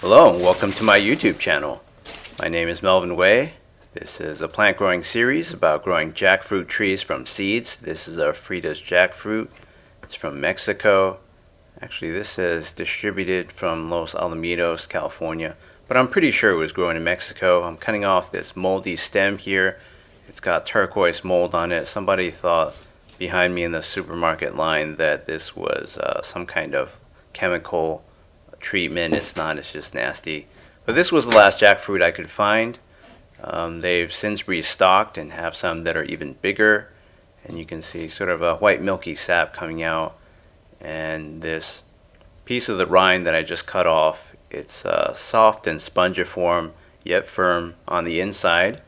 Hello and welcome to my YouTube channel. My name is Melvin Way. This is a plant growing series about growing jackfruit trees from seeds. This is a Frida's jackfruit. It's from Mexico. Actually, this is distributed from Los Alamitos, California, but I'm pretty sure it was grown in Mexico. I'm cutting off this moldy stem here. It's got turquoise mold on it. Somebody thought behind me in the supermarket line that this was some kind of chemical treatment. It's not, it's just nasty. But this was the last jackfruit I could find. They've since restocked and have some that are even bigger, and you can see sort of a white milky sap coming out. And this piece of the rind that I just cut off, it's soft and spongiform yet firm on the inside.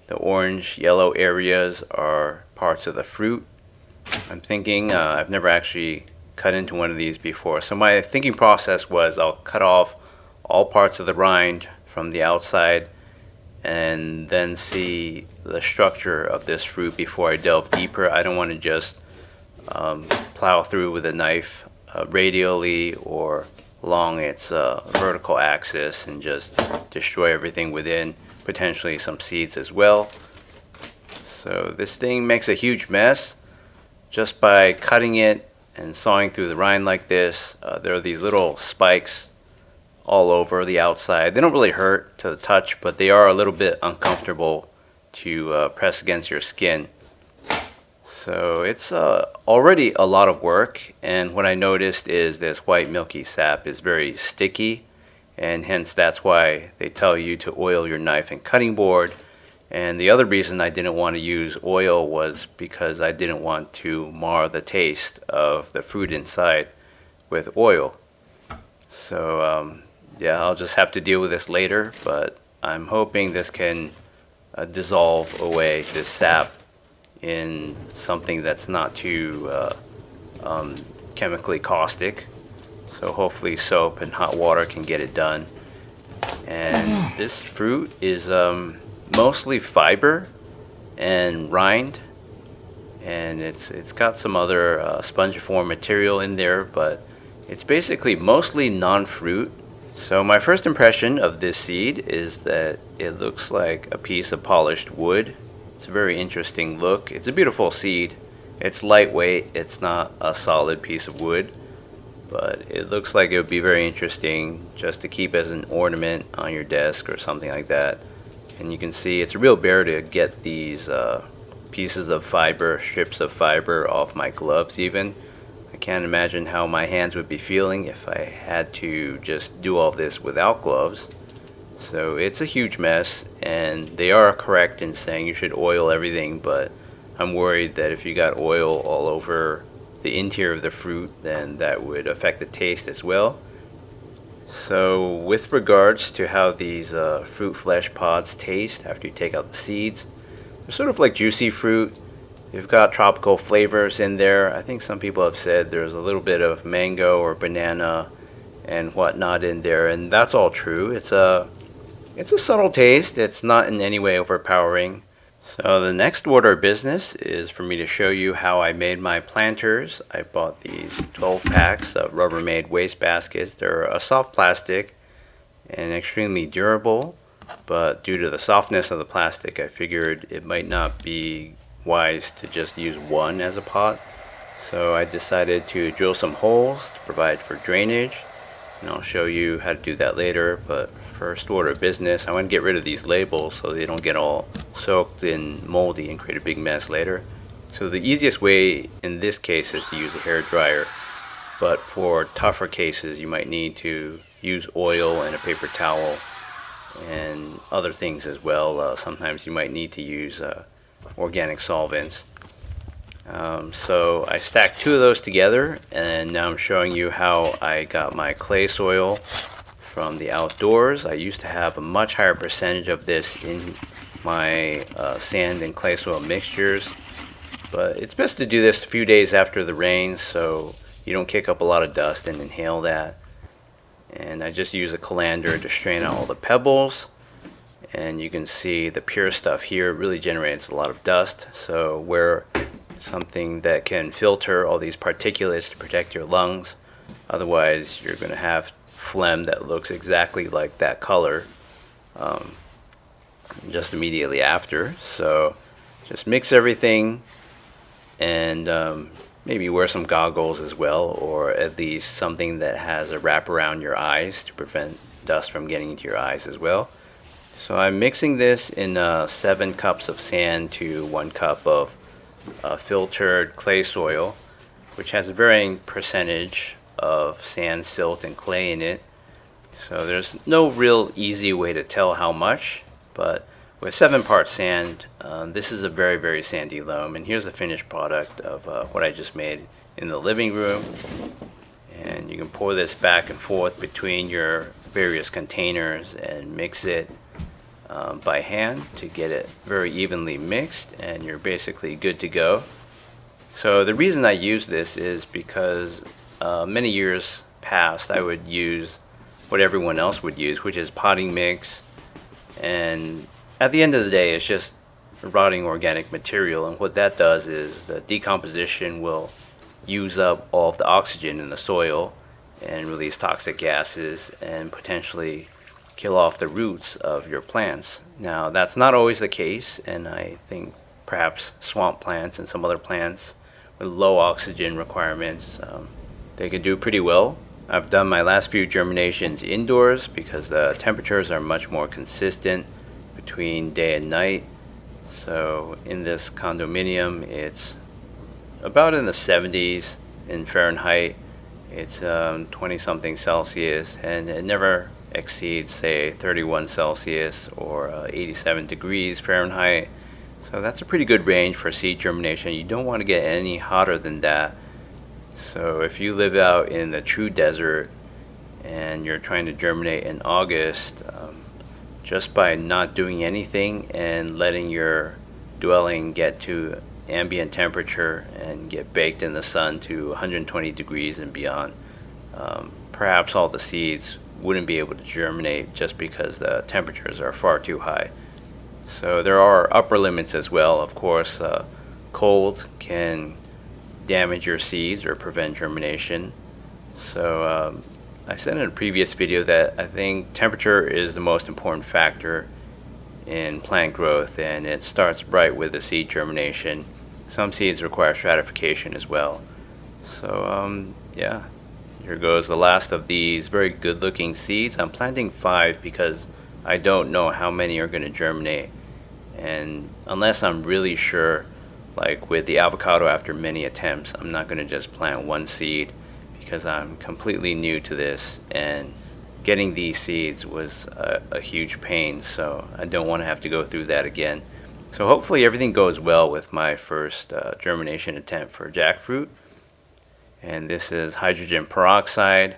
The orange yellow areas are parts of the fruit. I'm thinking I've never actually cut into one of these before. So my thinking process was I'll cut off all parts of the rind from the outside and then see the structure of this fruit before I delve deeper. I don't want to just plow through with a knife radially or along its vertical axis and just destroy everything within, potentially some seeds as well. So this thing makes a huge mess just by cutting it and sawing through the rind like this. There are these little spikes all over the outside. They don't really hurt to the touch, but they are a little bit uncomfortable to press against your skin. So it's already a lot of work, and what I noticed is this white milky sap is very sticky, and hence that's why they tell you to oil your knife and cutting board. And the other reason I didn't want to use oil was because I didn't want to mar the taste of the fruit inside with oil. So yeah, I'll just have to deal with this later, but I'm hoping this can dissolve away this sap in something that's not too chemically caustic. So hopefully soap and hot water can get it done. And this fruit is mostly fiber and rind, and it's got some other spongiform material in there, but it's basically mostly non-fruit. So my first impression of this seed is that it looks like a piece of polished wood. It's a very interesting look. It's a beautiful seed. It's lightweight. It's not a solid piece of wood, but it looks like it would be very interesting just to keep as an ornament on your desk or something like that. And you can see it's a real bear to get these pieces of fiber, strips of fiber off my gloves even. I can't imagine how my hands would be feeling if I had to just do all this without gloves. So it's a huge mess, and they are correct in saying you should oil everything, but I'm worried that if you got oil all over the interior of the fruit, then that would affect the taste as well. So with regards to how these fruit flesh pods taste after you take out the seeds, they're sort of like juicy fruit. They've got tropical flavors in there. I think some people have said there's a little bit of mango or banana and whatnot in there, and that's all true. It's a subtle taste. It's not in any way overpowering. So the next order of business is for me to show you how I made my planters. I bought these 12 packs of Rubbermaid waste baskets. They're a soft plastic and extremely durable, but due to the softness of the plastic, I figured it might not be wise to just use one as a pot. So I decided to drill some holes to provide for drainage, and I'll show you how to do that later. But first order of business, I want to get rid of these labels so they don't get all soaked and moldy and create a big mess later. So the easiest way in this case is to use a hair dryer, but for tougher cases you might need to use oil and a paper towel and other things as well. Sometimes you might need to use organic solvents. So I stacked two of those together, and now I'm showing you how I got my clay soil from the outdoors. I used to have a much higher percentage of this in my sand and clay soil mixtures, but it's best to do this a few days after the rain so you don't kick up a lot of dust and inhale that. And I just use a colander to strain out all the pebbles, and you can see the pure stuff here really generates a lot of dust. So wear something that can filter all these particulates to protect your lungs. Otherwise you're going to have phlegm that looks exactly like that color just immediately after. So just mix everything, and maybe wear some goggles as well, or at least something that has a wrap around your eyes to prevent dust from getting into your eyes as well. So I'm mixing this in 7 cups of sand to 1 cup of filtered clay soil, which has a varying percentage of sand, silt, and clay in it. So there's no real easy way to tell how much, but with 7 parts sand, this is a very, very sandy loam. And here's the finished product of what I just made in the living room. And you can pour this back and forth between your various containers and mix it by hand to get it very evenly mixed, and you're basically good to go. So the reason I use this is because many years past I would use what everyone else would use, which is potting mix, and at the end of the day it's just rotting organic material, and what that does is the decomposition will use up all of the oxygen in the soil and release toxic gases and potentially kill off the roots of your plants. Now that's not always the case, and I think perhaps swamp plants and some other plants with low oxygen requirements, they could do pretty well. I've done my last few germinations indoors because the temperatures are much more consistent between day and night. So in this condominium it's about in the 70s in Fahrenheit. It's 20 something Celsius, and it never exceeds say 31 Celsius or 87 degrees Fahrenheit. So that's a pretty good range for seed germination. You don't want to get any hotter than that. So if you live out in the true desert and you're trying to germinate in August, just by not doing anything and letting your dwelling get to ambient temperature and get baked in the sun to 120 degrees and beyond, perhaps all the seeds wouldn't be able to germinate just because the temperatures are far too high. So there are upper limits as well. Of course, cold can damage your seeds or prevent germination. So I said in a previous video that I think temperature is the most important factor in plant growth, and it starts right with the seed germination. Some seeds require stratification as well. So yeah, here goes the last of these very good looking seeds. I'm planting 5 because I don't know how many are going to germinate, and unless I'm really sure, like with the avocado, after many attempts, I'm not going to just plant 1 seed because I'm completely new to this, and getting these seeds was a huge pain, so I don't want to have to go through that again. So hopefully everything goes well with my first germination attempt for jackfruit. And this is hydrogen peroxide.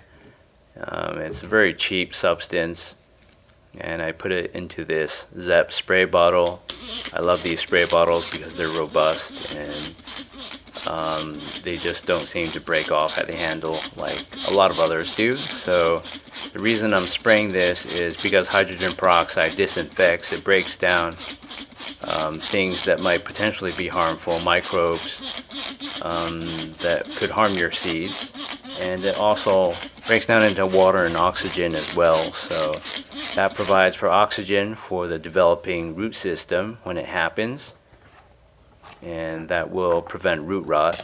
It's a very cheap substance, and I put it into this Zep spray bottle. I love these spray bottles because they're robust, and they just don't seem to break off at the handle like a lot of others do. So the reason I'm spraying this is because hydrogen peroxide disinfects. It breaks down things that might potentially be harmful, microbes that could harm your seeds, and it also breaks down into water and oxygen as well. So that provides for oxygen for the developing root system when it happens, and that will prevent root rot.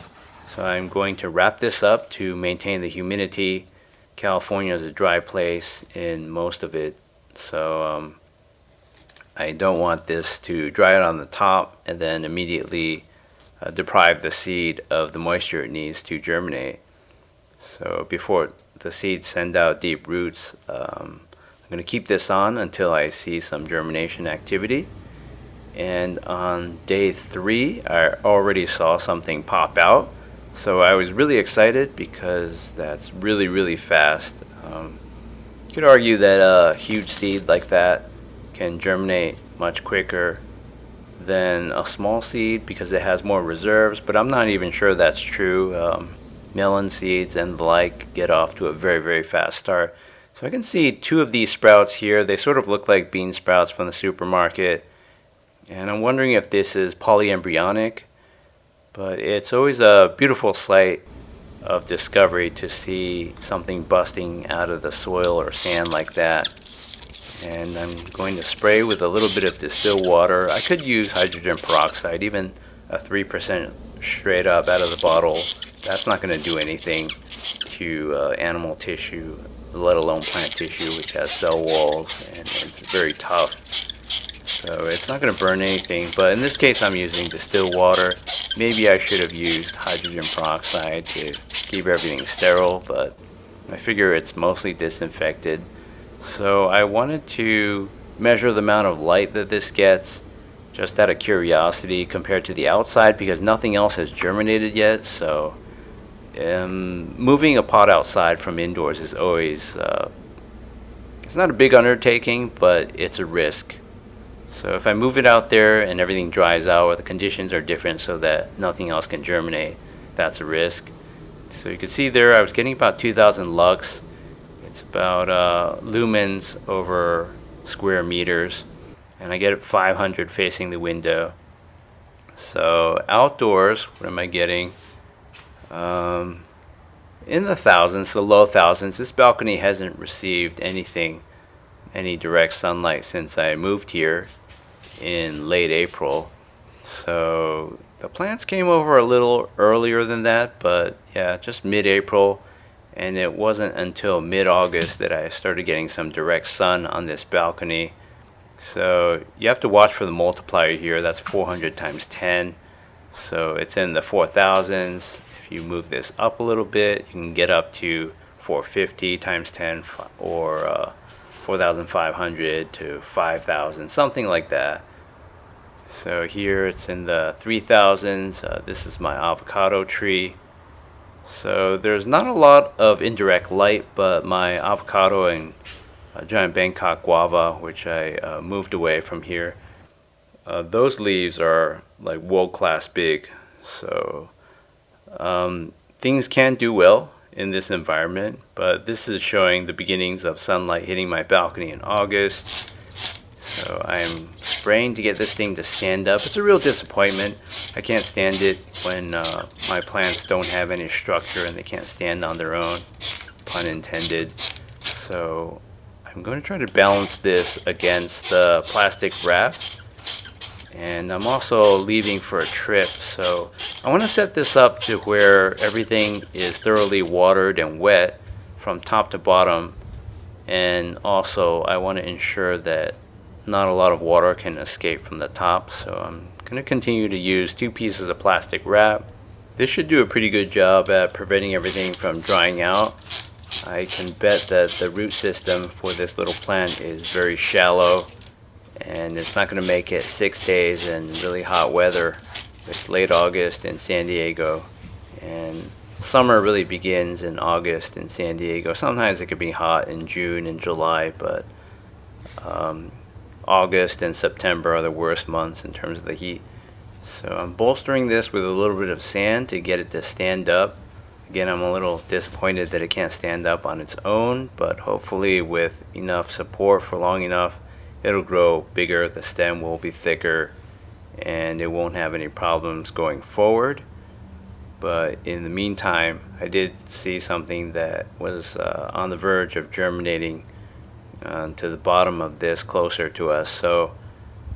So I'm going to wrap this up to maintain the humidity. California is a dry place in most of it, so I don't want this to dry out on the top and then immediately deprive the seed of the moisture it needs to germinate. So before the seeds send out deep roots, I'm going to keep this on until I see some germination activity. And on day 3, I already saw something pop out. So I was really excited because that's really, really fast. You could argue that a huge seed like that can germinate much quicker than a small seed because it has more reserves, but I'm not even sure that's true. Melon seeds and the like get off to a very, very fast start. So I can see 2 of these sprouts here. They sort of look like bean sprouts from the supermarket, and I'm wondering if this is polyembryonic, but it's always a beautiful sight of discovery to see something busting out of the soil or sand like that. And I'm going to spray with a little bit of distilled water. I could use hydrogen peroxide, even a 3% straight up out of the bottle. That's not going to do anything to animal tissue, let alone plant tissue, which has cell walls and it's very tough. So it's not going to burn anything, but in this case I'm using distilled water. Maybe I should have used hydrogen peroxide to keep everything sterile, but I figure it's mostly disinfected. So I wanted to measure the amount of light that this gets, just out of curiosity compared to the outside, because nothing else has germinated yet. So moving a pot outside from indoors is always, it's not a big undertaking, but it's a risk. So if I move it out there and everything dries out or the conditions are different so that nothing else can germinate, that's a risk. So you can see there I was getting about 2,000 lux. It's about lumens over square meters, and I get it 500 facing the window. So outdoors, what am I getting? In the thousands, the low thousands. This balcony hasn't received any direct sunlight since I moved here in late April. So the plants came over a little earlier than that, but yeah, just mid-April. And it wasn't until mid-August that I started getting some direct sun on this balcony. So you have to watch for the multiplier here. That's 400 times 10. So it's in the 4,000s. If you move this up a little bit, you can get up to 450 times 10 or 4,500 to 5,000, something like that. So here it's in the 3,000s. This is my avocado tree. So there's not a lot of indirect light, but my avocado and giant Bangkok guava, which I moved away from here, those leaves are like world-class big. So things can do well in this environment, but this is showing the beginnings of sunlight hitting my balcony in August. So I'm spraying to get this thing to stand up. It's a real disappointment. I can't stand it when my plants don't have any structure and they can't stand on their own, pun intended. So I'm going to try to balance this against the plastic wrap. And I'm also leaving for a trip, so I want to set this up to where everything is thoroughly watered and wet from top to bottom. And also I want to ensure that not a lot of water can escape from the top, so I'm going to continue to use 2 pieces of plastic wrap. This should do a pretty good job at preventing everything from drying out. I can bet that the root system for this little plant is very shallow, and it's not going to make it 6 days in really hot weather. It's late August in San Diego, and summer really begins in August in San Diego. Sometimes it could be hot in June and July, but August and September are the worst months in terms of the heat. So I'm bolstering this with a little bit of sand to get it to stand up. Again, I'm a little disappointed that it can't stand up on its own, but hopefully with enough support for long enough, it'll grow bigger, the stem will be thicker, and it won't have any problems going forward. But in the meantime, I did see something that was on the verge of germinating to the bottom of this closer to us. So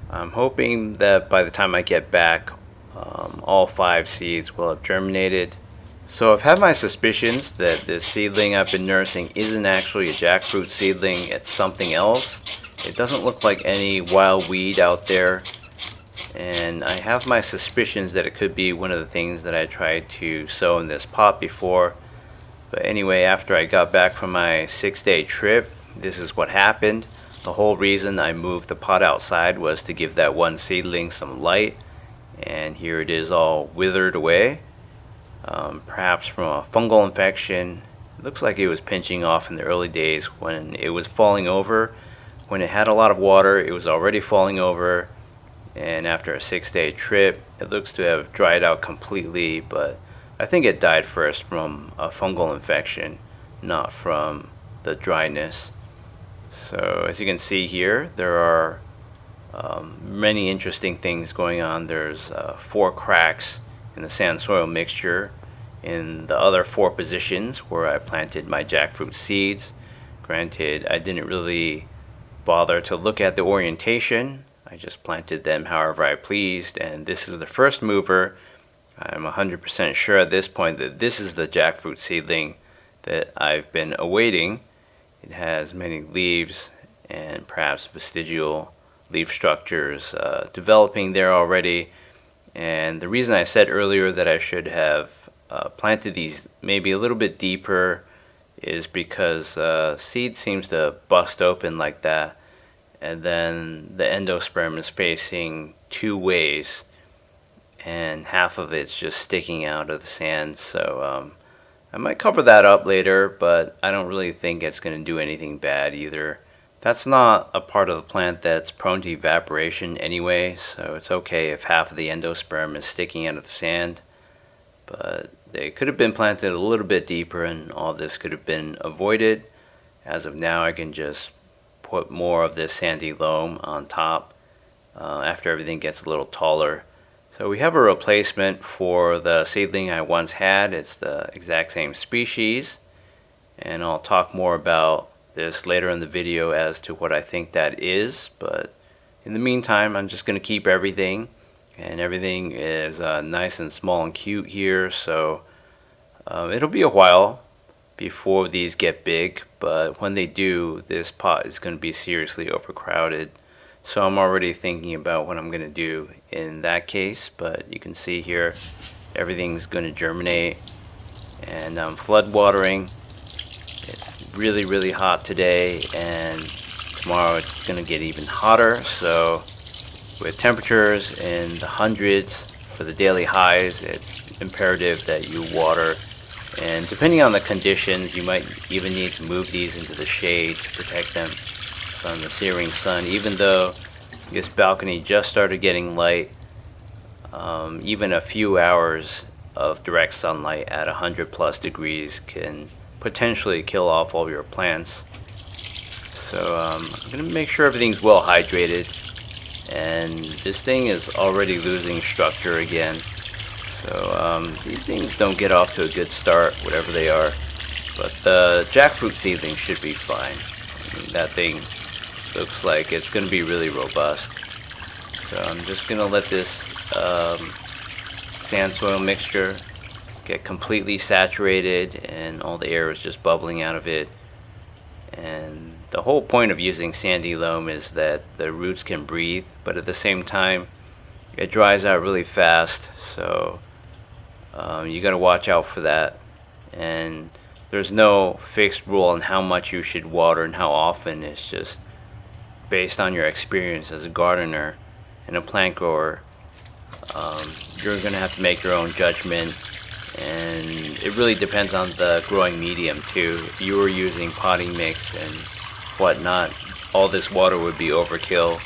I'm hoping that by the time I get back, all 5 seeds will have germinated. So I've had my suspicions that this seedling I've been nursing isn't actually a jackfruit seedling, it's something else. It doesn't look like any wild weed out there, and I have my suspicions that it could be one of the things that I tried to sow in this pot before. But anyway, after I got back from my 6-day trip, this is what happened. The whole reason I moved the pot outside was to give that one seedling some light, and here it is all withered away, perhaps from a fungal infection. It looks like it was pinching off in the early days when it was falling over. When it had a lot of water, it was already falling over, and after a 6-day trip, it looks to have dried out completely, but I think it died first from a fungal infection, not from the dryness. So as you can see here, there are many interesting things going on. There's 4 cracks in the sand soil mixture, in the other 4 positions where I planted my jackfruit seeds. Granted, I didn't really bother to look at the orientation. I just planted them however I pleased, and this is the first mover. I'm 100% sure at this point that this is the jackfruit seedling that I've been awaiting. It has many leaves and perhaps vestigial leaf structures developing there already. And the reason I said earlier that I should have planted these maybe a little bit deeper is because seed seems to bust open like that, and then the endosperm is facing 2 ways, and half of it's just sticking out of the sand. So I might cover that up later, but I don't really think it's going to do anything bad either. That's not a part of the plant that's prone to evaporation anyway, so it's okay if half of the endosperm is sticking out of the sand. But they could have been planted a little bit deeper and all this could have been avoided. As of now, I can just put more of this sandy loam on top after everything gets a little taller. So we have a replacement for the seedling I once had. It's the exact same species, and I'll talk more about this later in the video as to what I think that is. But in the meantime, I'm just going to keep everything, and everything is nice and small and cute here. So it'll be a while before these get big, but when they do, this pot is going to be seriously overcrowded. So I'm already thinking about what I'm going to do in that case. But you can see here everything's going to germinate, and I'm flood watering. It's really hot today, and tomorrow it's going to get even hotter. So with temperatures in the hundreds for the daily highs, it's imperative that you water. And depending on the conditions, you might even need to move these into the shade to protect them from the searing sun. Even though this balcony just started getting light, even a few hours of direct sunlight at 100+ degrees can potentially kill off all your plants. So I'm going to make sure everything's well hydrated, and this thing is already losing structure again. So these things don't get off to a good start, whatever they are. But the jackfruit seedling should be fine. I mean, that thing looks like it's going to be really robust. So I'm just going to let this sand soil mixture get completely saturated, and all the air is just bubbling out of it. And the whole point of using sandy loam is that the roots can breathe, but at the same time it dries out really fast. So you got to watch out for that. And there's no fixed rule on how much you should water and how often. It's just based on your experience as a gardener and a plant grower. You're going to have to make your own judgment, and it really depends on the growing medium too. If you were using potting mix and whatnot, all this water would be overkill,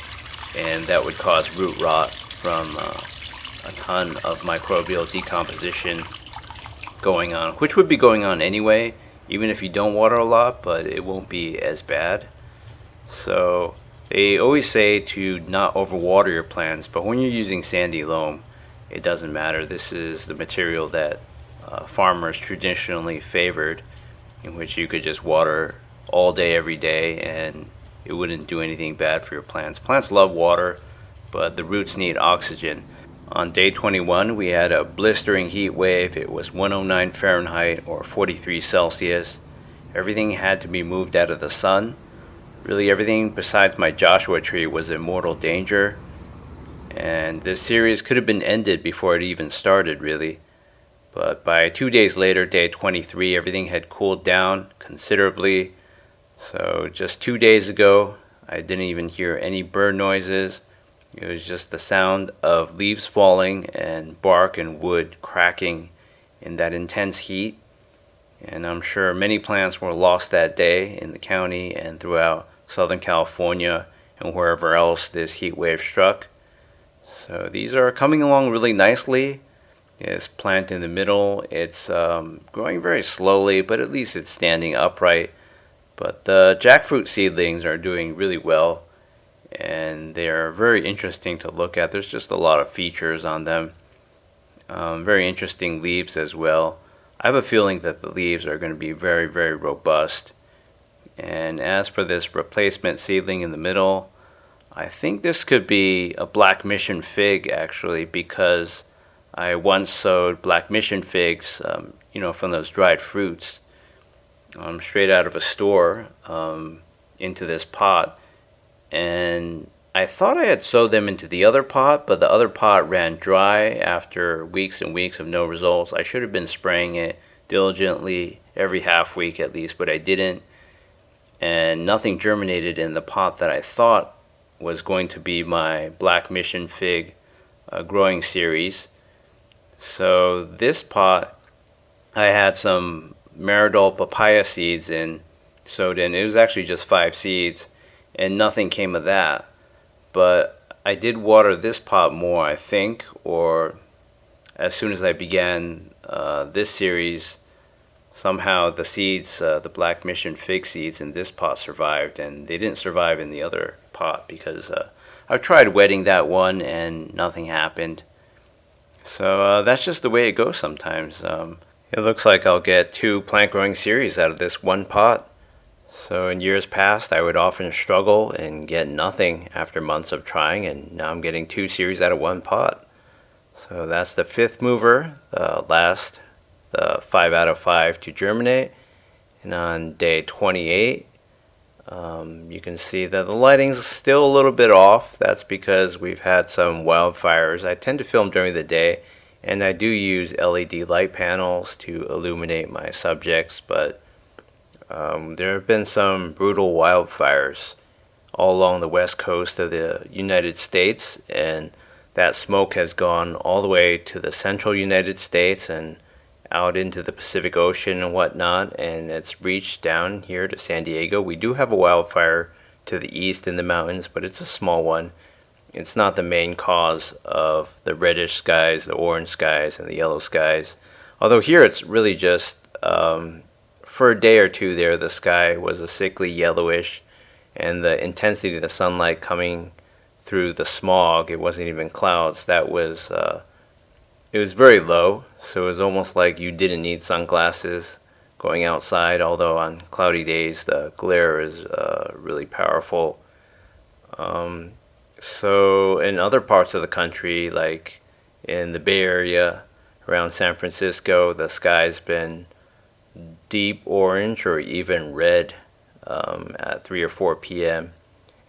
and that would cause root rot from a ton of microbial decomposition going on, which would be going on anyway, even if you don't water a lot, but it won't be as bad. So they always say to not overwater your plants, but when you're using sandy loam, it doesn't matter. This is the material that farmers traditionally favored, in which you could just water all day every day and it wouldn't do anything bad for your plants. Plants love water, but the roots need oxygen. On day 21, we had a blistering heat wave. It was 109 Fahrenheit or 43 Celsius. Everything had to be moved out of the sun. Really, everything besides my Joshua tree was in mortal danger. And this series could have been ended before it even started, really. But by 2 days later, day 23, everything had cooled down considerably. So just 2 days ago, I didn't even hear any bird noises. It was just the sound of leaves falling and bark and wood cracking in that intense heat. And I'm sure many plants were lost that day in the county and throughout Southern California and wherever else this heat wave struck. So these are coming along really nicely. This plant in the middle, it's growing very slowly, but at least it's standing upright. But the jackfruit seedlings are doing really well, and they are very interesting to look at. There's just a lot of features on them. Very interesting leaves as well. I have a feeling that the leaves are going to be very, very robust. And as for this replacement seedling in the middle, I think this could be a black mission fig actually, because I once sowed black mission figs, from those dried fruits, straight out of a store, into this pot. And I thought I had sowed them into the other pot, but the other pot ran dry after weeks and weeks of no results. I should have been spraying it diligently every half week at least, but I didn't. And nothing germinated in the pot that I thought was going to be my Black Mission Fig growing series. So this pot, I had some Maridol papaya seeds sowed in. It was actually just 5 seeds, and nothing came of that. But I did water this pot more, I think, or as soon as I began this series, somehow the seeds, the Black Mission Fig seeds in this pot survived, and they didn't survive in the other pot because I've tried wetting that one and nothing happened. So that's just the way it goes sometimes. It looks like I'll get 2 plant growing series out of this one pot. So in years past, I would often struggle and get nothing after months of trying, and now I'm getting 2 series out of one pot. So that's the 5th mover, the last, the 5 out of 5 to germinate. And on day 28, you can see that the lighting's still a little bit off. That's because we've had some wildfires. I tend to film during the day, and I do use LED light panels to illuminate my subjects, but there have been some brutal wildfires all along the west coast of the United States, and that smoke has gone all the way to the central United States and out into the Pacific Ocean and whatnot, and it's reached down here to San Diego. We do have a wildfire to the east in the mountains, but it's a small one. It's not the main cause of the reddish skies, the orange skies, and the yellow skies. Although here it's really just, for a day or two there, the sky was a sickly yellowish, and the intensity of the sunlight coming through the smog, it wasn't even clouds, it was very low, so it was almost like you didn't need sunglasses going outside, although on cloudy days the glare is really powerful. So in other parts of the country, like in the Bay Area, around San Francisco, the sky's been deep orange or even red at 3 or 4 p.m.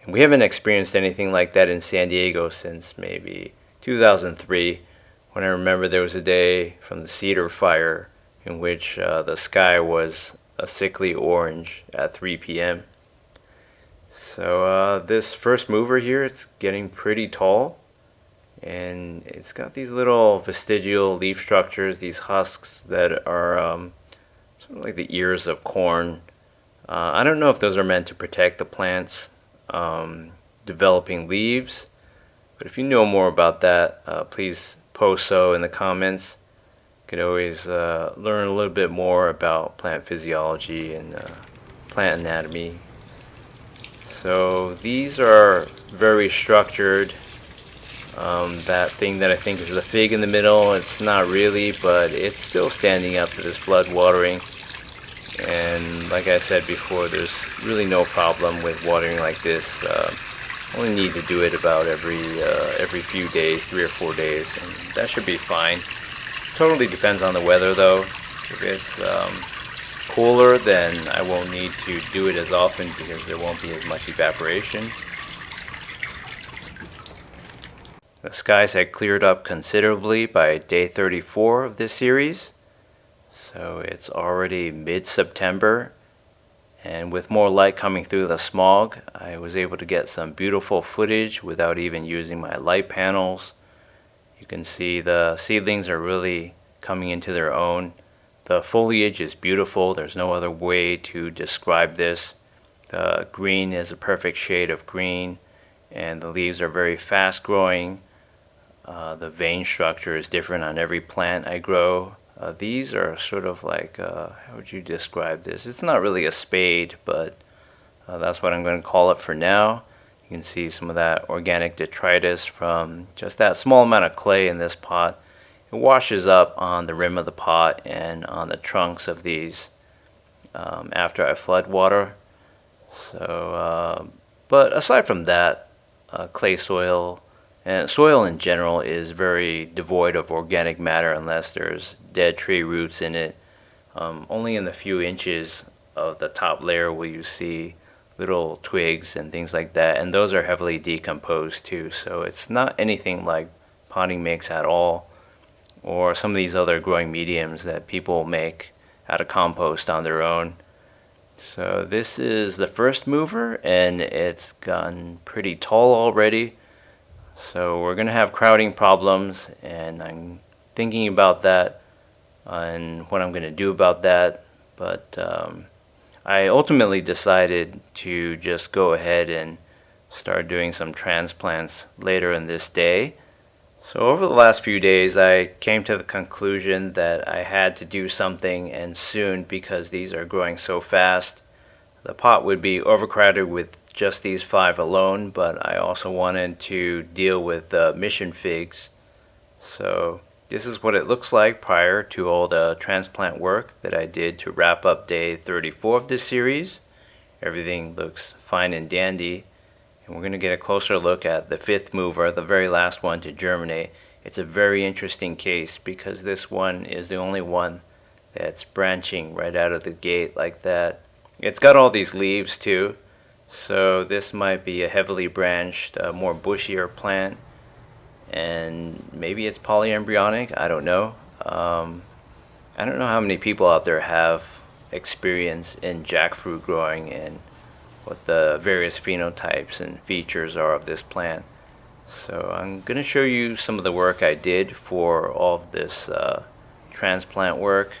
And we haven't experienced anything like that in San Diego since maybe 2003, when I remember there was a day from the Cedar Fire in which the sky was a sickly orange at 3 p.m. So this first mover here, it's getting pretty tall, and it's got these little vestigial leaf structures, these husks that are sort of like the ears of corn. I don't know if those are meant to protect the plant's developing leaves, but if you know more about that, please post so in the comments. You can always learn a little bit more about plant physiology and plant anatomy. So these are very structured. That thing that I think is the fig in the middle, it's not really, but it's still standing up to this flood watering. And like I said before, there's really no problem with watering like this. Only need to do it about every few days, 3 or 4 days, and that should be fine. Totally depends on the weather though. If it's cooler, then I won't need to do it as often because there won't be as much evaporation. The skies had cleared up considerably by day 34 of this series. So it's already mid-September, and with more light coming through the smog, I was able to get some beautiful footage without even using my light panels. You can see the seedlings are really coming into their own. The foliage is beautiful. There's no other way to describe this. The green is a perfect shade of green, and the leaves are very fast growing. The vein structure is different on every plant I grow. These are sort of like, how would you describe this? It's not really a spade, but that's what I'm going to call it for now. You can see some of that organic detritus from just that small amount of clay in this pot. it washes up on the rim of the pot and on the trunks of these after I flood water. So, but aside from that, clay soil and soil in general is very devoid of organic matter unless there's dead tree roots in it. Only in the few inches of the top layer will you see little twigs and things like that, and those are heavily decomposed too. So it's not anything like potting mix at all, or some of these other growing mediums that people make out of compost on their own. So this is the first mover, and it's gotten pretty tall already. So we're gonna have crowding problems, and I'm thinking about that and what I'm gonna do about that. But I ultimately decided to just go ahead and start doing some transplants later in this day. So over the last few days, I came to the conclusion that I had to do something, and soon, because these are growing so fast. The pot would be overcrowded with just these 5 alone, but I also wanted to deal with the mission figs. So this is what it looks like prior to all the transplant work that I did to wrap up day 34 of this series. Everything looks fine and dandy. And we're going to get a closer look at the 5th mover, the very last one to germinate. It's a very interesting case because this one is the only one that's branching right out of the gate like that. It's got all these leaves too, so this might be a heavily branched, more bushier plant, and maybe it's polyembryonic. I don't know. I don't know how many people out there have experience in jackfruit growing and what the various phenotypes and features are of this plant. So I'm going to show you some of the work I did for all of this transplant work.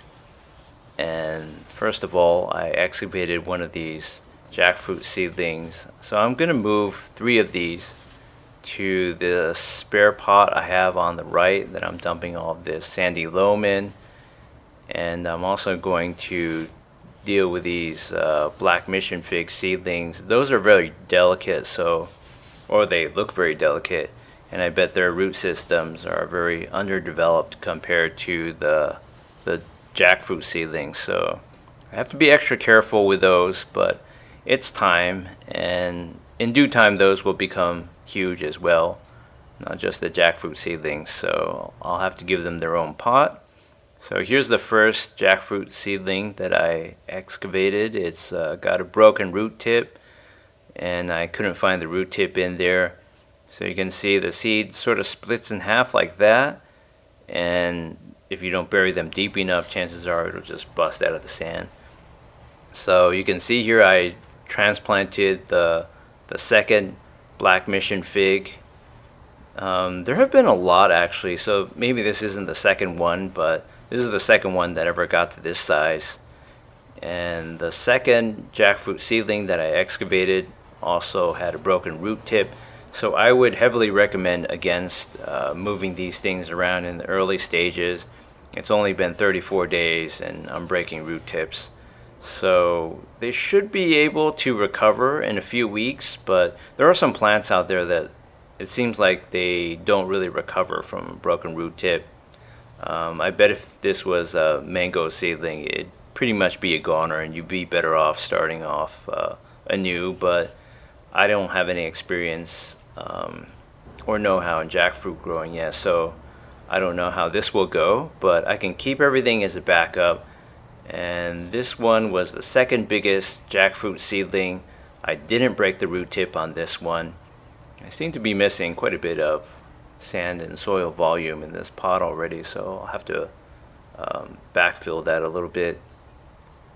And first of all, I excavated one of these jackfruit seedlings. So I'm going to move 3 of these to the spare pot I have on the right that I'm dumping all of this sandy loam in. And I'm also going to deal with these black mission fig seedlings. Those are very delicate, or they look very delicate, and I bet their root systems are very underdeveloped compared to the jackfruit seedlings. So I have to be extra careful with those, but it's time, and in due time those will become huge as well, not just the jackfruit seedlings. So I'll have to give them their own pot. So here's the first jackfruit seedling that I excavated. It's got a broken root tip, and I couldn't find the root tip in there. So you can see the seed sort of splits in half like that, and if you don't bury them deep enough, chances are it'll just bust out of the sand. So you can see here I transplanted the second black mission fig. There have been a lot actually, so maybe this isn't the second one, but this is the second one that ever got to this size. And the second jackfruit seedling that I excavated also had a broken root tip. So I would heavily recommend against moving these things around in the early stages. It's only been 34 days and I'm breaking root tips. So they should be able to recover in a few weeks, but there are some plants out there that it seems like they don't really recover from a broken root tip. I bet if this was a mango seedling, it'd pretty much be a goner and you'd be better off starting off anew, but I don't have any experience or know-how in jackfruit growing yet, so I don't know how this will go, but I can keep everything as a backup. And this one was the second biggest jackfruit seedling. I didn't break the root tip on this one. I seem to be missing quite a bit of sand and soil volume in this pot already, so I'll have to backfill that a little bit.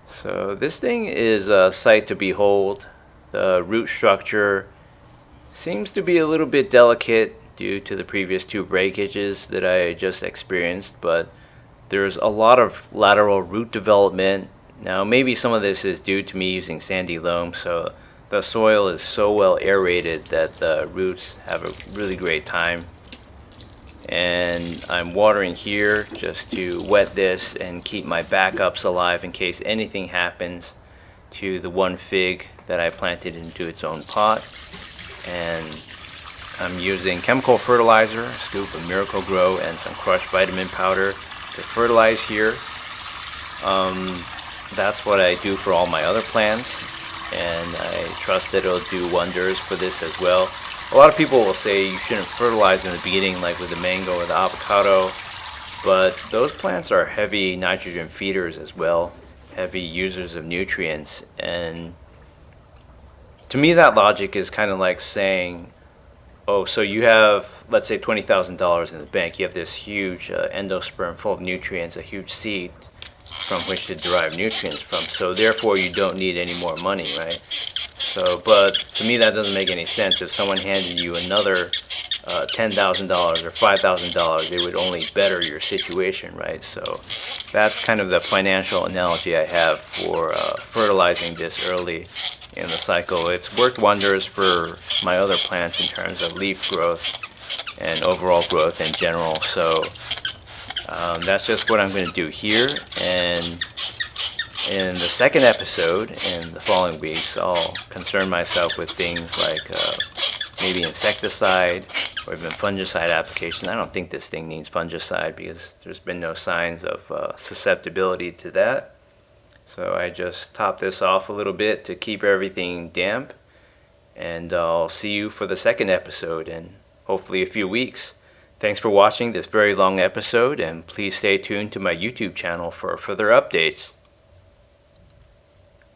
So this thing is a sight to behold. The root structure seems to be a little bit delicate due to the previous 2 breakages that I just experienced, but there's a lot of lateral root development. Now maybe some of this is due to me using sandy loam, so the soil is so well aerated that the roots have a really great time. And I'm watering here just to wet this and keep my backups alive in case anything happens to the one fig that I planted into its own pot. And I'm using chemical fertilizer, a scoop of Miracle Grow, and some crushed vitamin powder to fertilize here. That's what I do for all my other plants, and I trust that it'll do wonders for this as well. A lot of people will say you shouldn't fertilize in the beginning like with the mango or the avocado, but those plants are heavy nitrogen feeders as well, heavy users of nutrients, and to me that logic is kind of like saying, oh, so you have, let's say, $20,000 in the bank. You have this huge endosperm full of nutrients, a huge seed from which to derive nutrients from. So therefore, you don't need any more money, right? So, but to me, that doesn't make any sense. If someone handed you another $10,000 or $5,000, it would only better your situation, right? So that's kind of the financial analogy I have for fertilizing this early in the cycle. It's worked wonders for my other plants in terms of leaf growth and overall growth in general. So that's just what I'm going to do here. And in the second episode in the following weeks, I'll concern myself with things like maybe insecticide or even fungicide application. I don't think this thing needs fungicide because there's been no signs of susceptibility to that. So I just top this off a little bit to keep everything damp, and I'll see you for the second episode in hopefully a few weeks. Thanks for watching this very long episode, and please stay tuned to my YouTube channel for further updates.